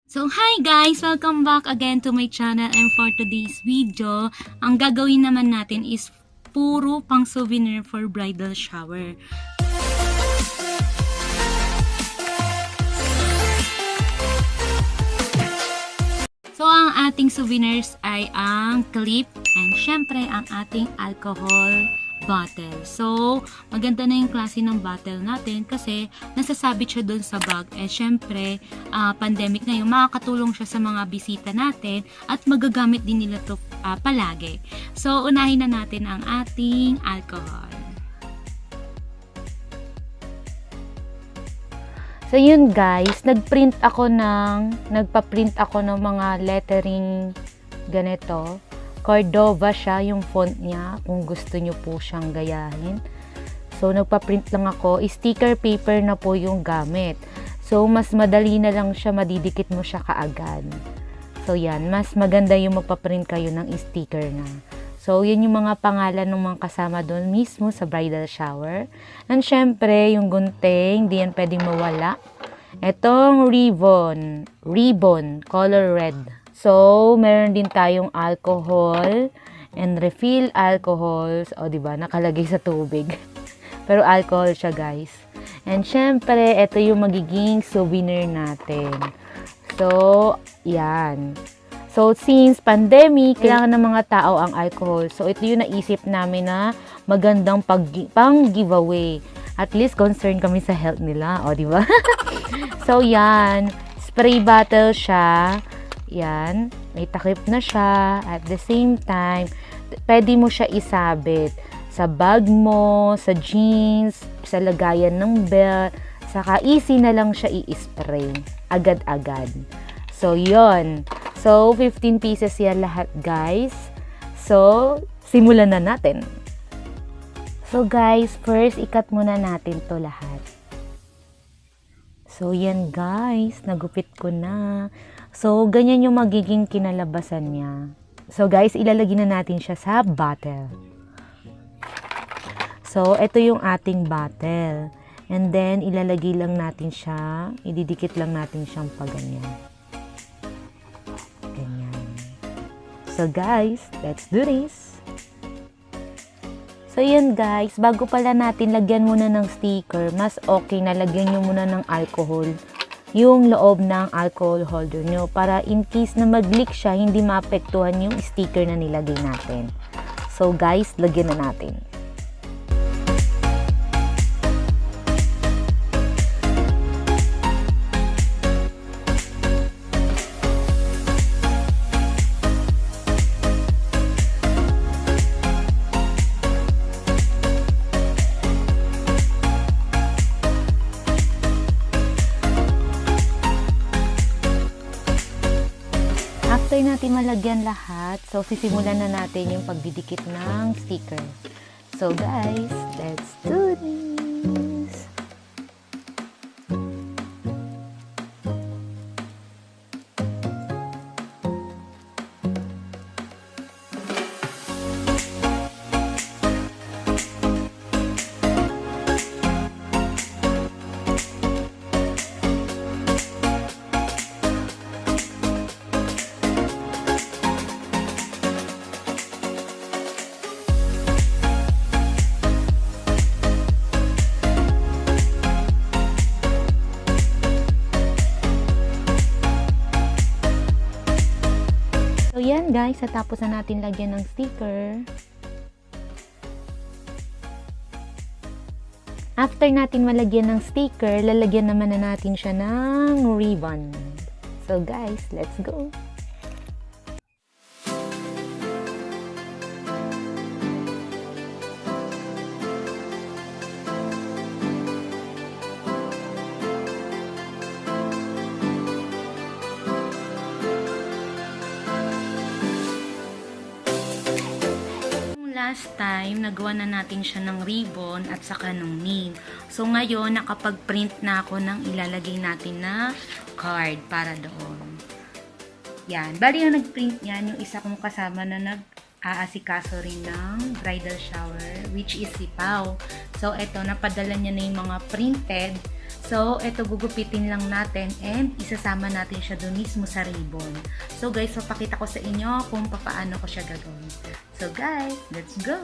So, hi guys! Welcome back again to my channel, and for today's video, ang gagawin naman natin is puro pang souvenir for bridal shower. So, ang ating souvenirs ay ang clip and syempre ang ating alcohol bottle. So, maganda na yung klase ng bottle natin kasi nasasabit siya doon sa bag. Eh, syempre, pandemic na yung makakatulong siya sa mga bisita natin at magagamit din nila to palagi. So, unahin na natin ang ating alcohol. So, yun guys, nagpa-print ako ng mga lettering ganito. Cordova siya, yung font niya, kung gusto nyo po siyang gayahin. So, nagpa-print lang ako. Sticker paper na po yung gamit. So, mas madali na lang siya, madidikit mo siya kaagad. So, yan. Mas maganda yung magpa-print kayo ng sticker na. So, yan yung mga pangalan ng mga kasama doon mismo sa bridal shower. And syempre, yung gunting, di yan pwedeng mawala. Etong ribbon, color red. So, meron din tayong alcohol and refill alcohols. O, diba? Nakalagay sa tubig. Pero alcohol siya, guys. And syempre, ito yung magiging souvenir natin. So, yan. So, since pandemic, kailangan ng mga tao ang alcohol. So, ito yung naisip namin na magandang pang-giveaway. At least, concerned kami sa health nila. O, diba? So, yan. Spray bottle siya. Yan, may takip na siya. At the same time, pwede mo siya isabit sa bag mo, sa jeans, sa lagayan ng belt. Saka easy na lang siya i-spray. Agad-agad. So, yon. So, 15 pieces yan lahat, guys. So, simulan na natin. So, guys, first, ikat muna natin to lahat. So, yan, guys. Nagupit ko na. So, ganyan yung magiging kinalabasan niya. So, guys, ilalagay na natin siya sa bottle. So, ito yung ating bottle. And then, ilalagay lang natin siya. Ididikit lang natin siyang paganyan. Ganyan. So, guys, let's do this. So, yan guys. Bago pala natin lagyan muna ng sticker, mas okay na lagyan nyo muna ng alcohol yung loob ng alcohol holder nyo para in case na mag-leak siya, hindi maapektuhan yung sticker na nilagay natin. So guys, lagyan na natin. After natin malagyan lahat, so sisimulan na natin yung pagdidikit ng sticker. So guys, let's do this! So, yan guys, natapos na natin lagyan ng sticker. After natin malagyan ng sticker, lalagyan naman na natin siya ng ribbon. So guys, let's go! Last time, nagawa na natin siya ng ribbon at saka ng name. So, ngayon, nakapag-print na ako ng ilalagay natin na card para doon. Yan. Bali yung nag-print yan, yung isa kong kasama na nag-aasikaso rin ng bridal shower, which is si Pao. So, eto, napadala niya na yung mga printed. So, ito gugupitin lang natin and isasama natin siya doon mismo sa ribbon. So guys, papakita ko sa inyo kung paano ko siya gagawin. So guys, let's go!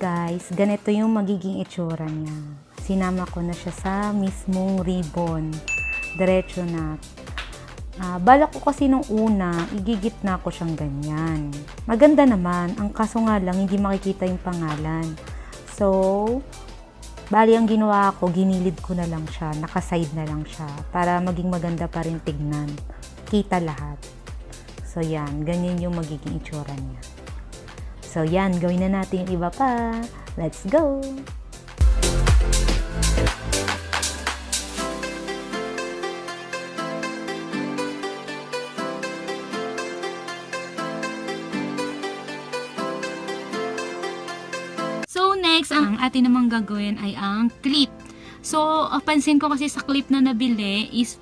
Guys, ganito yung magiging itsura niya. Sinama ko na siya sa mismong ribbon. Diretso na. Balak ko kasi nung una, igigitna ko siyang ganyan. Maganda naman. Ang kaso nga lang, hindi makikita yung pangalan. So, bali ang ginawa ko, ginilid ko na lang siya. Nakaside na lang siya. Para maging maganda pa rin tignan. Kita lahat. So, yan. Ganyan yung magiging itsura niya. So, yan. Gawin na natin yung iba pa. Let's go! So, next, ang atin namang gagawin ay ang clip. So, pansin ko kasi sa clip na nabili is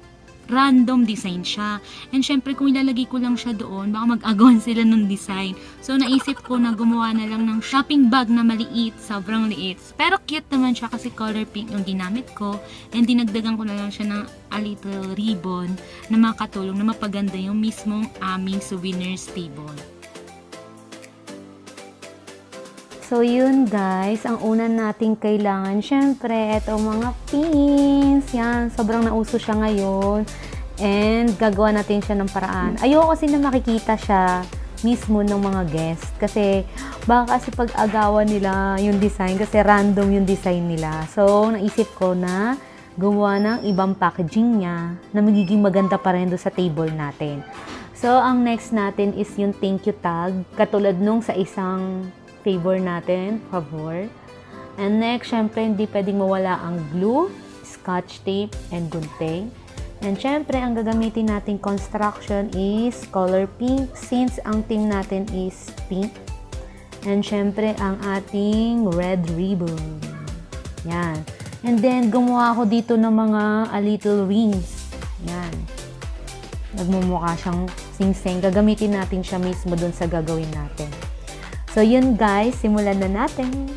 random design siya. And syempre, kung ilalagay ko lang siya doon, baka mag-agawan sila ng design. So, naisip ko na gumawa na lang ng shopping bag na maliit, sobrang liit. Pero cute naman siya kasi color pink yung ginamit ko. And dinagdagan ko na lang siya ng a little ribbon na makatulong na mapaganda yung mismong aming souvenirs table. So, yun guys, ang una nating kailangan, syempre, itong mga pins. Yan, sobrang nauso siya ngayon. And, gagawa natin siya ng paraan. Ayoko kasi na makikita siya mismo ng mga guest. Kasi, baka kasi pag-agawan nila yung design, kasi random yung design nila. So, naisip ko na gumawa ng ibang packaging niya na magiging maganda pa rin doon sa table natin. So, ang next natin is yung thank you tag. Katulad nung sa isang favor natin, favor. And next, syempre, hindi pwedeng mawala ang glue, scotch tape, and gunting. And syempre, ang gagamitin nating construction is color pink since ang theme natin is pink. And syempre, ang ating red ribbon. Yan. And then, gumawa ako dito ng mga a little rings. Yan. Nagmumukha siyang sing-sing. Gagamitin natin siya mismo dun sa gagawin natin. So, yun guys, simulan na natin.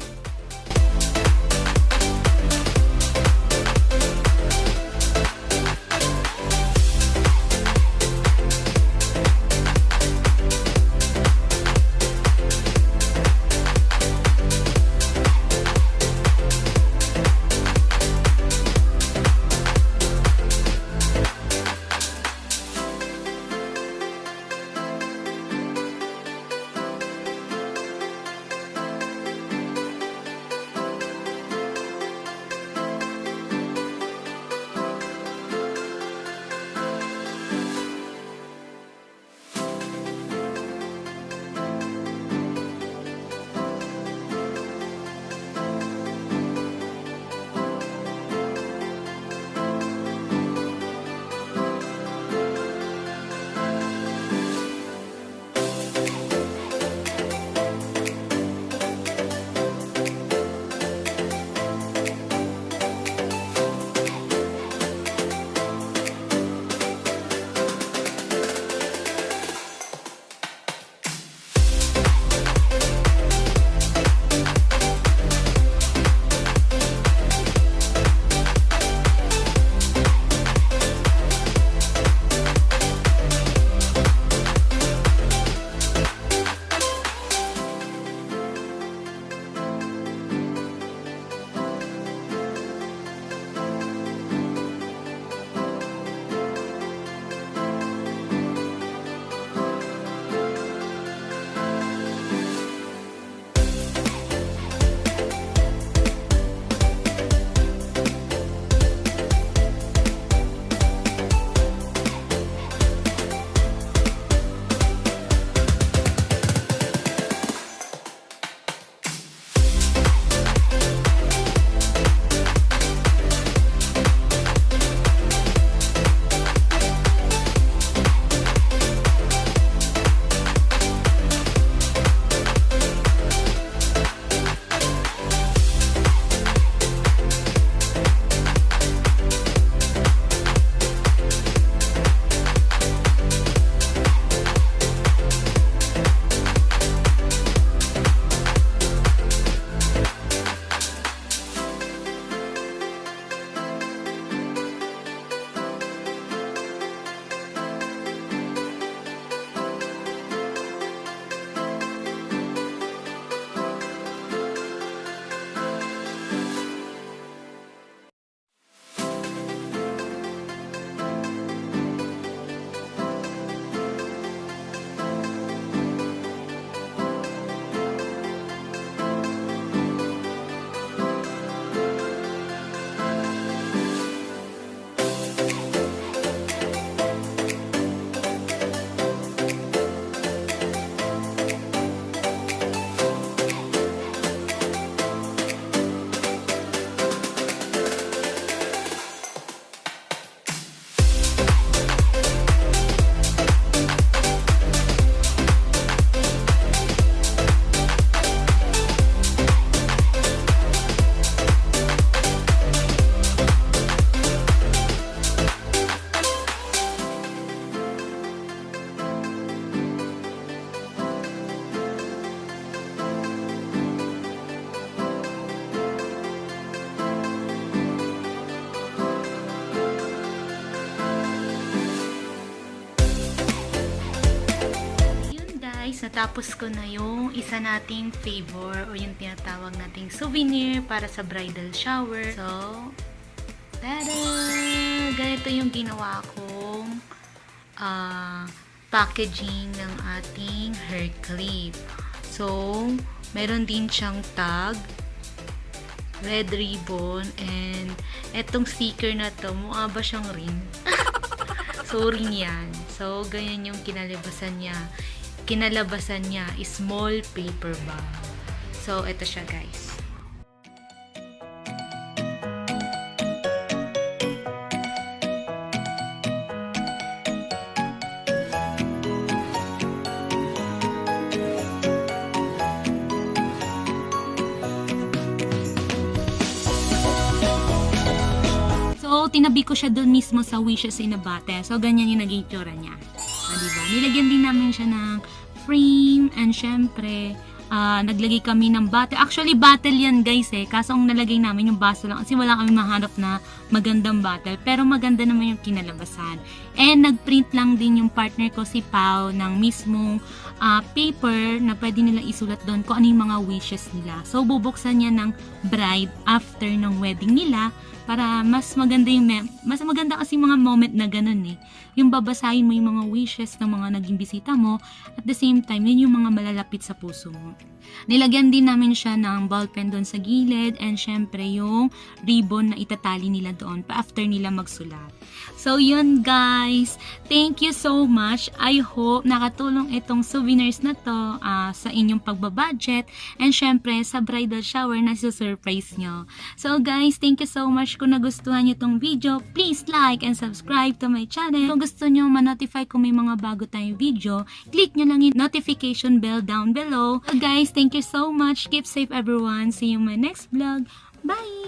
guys, natapos ko na yung isa nating favor o yung tinatawag nating souvenir para sa bridal shower. So, tada! Ganito yung ginawa kong packaging ng ating hair clip. So, meron din siyang tag, red ribbon, and etong sticker na to, mukha ba siyang ring? So, ring yan. So, ganyan yung kinalabasan niya. Kinalabasan niya is small paper bag. So, ito siya guys. So, tinabi ko siya doon mismo sa Wishes in a Bottle. So, ganyan yung naging itsura niya. Diba? Nilagyan din namin siya ng frame and syempre, naglagay kami ng bottle. Actually, bottle yan guys kaso ang nalagay namin yung baso lang kasi wala kami mahanap na magandang bottle. Pero maganda naman yung kinalabasan. And nagprint lang din yung partner ko si Pao ng mismong paper na pwede nila isulat doon kung ano yung mga wishes nila. So, bubuksan niya ng bride after ng wedding nila para mas maganda yung mas maganda kasi mga moment na ganun yung babasahin mo yung mga wishes ng mga naging bisita mo at the same time yun yung mga malalapit sa puso mo. Nilagyan din namin siya ng ballpen doon sa gilid and syempre yung ribbon na itatali nila doon pa after nila magsulat. So yun guys, thank you so much. I hope nakatulong itong souvenirs na to sa inyong pagbabudget and syempre sa bridal shower na susurprise nyo. So guys, thank you so much. Kung nagustuhan nyo tong video, please like and subscribe to my channel. Kung gusto nyo ma-notify kung may mga bago tayong video, click nyo lang yung notification bell down below. So guys, thank you so much. Keep safe everyone. See you in my next vlog. Bye!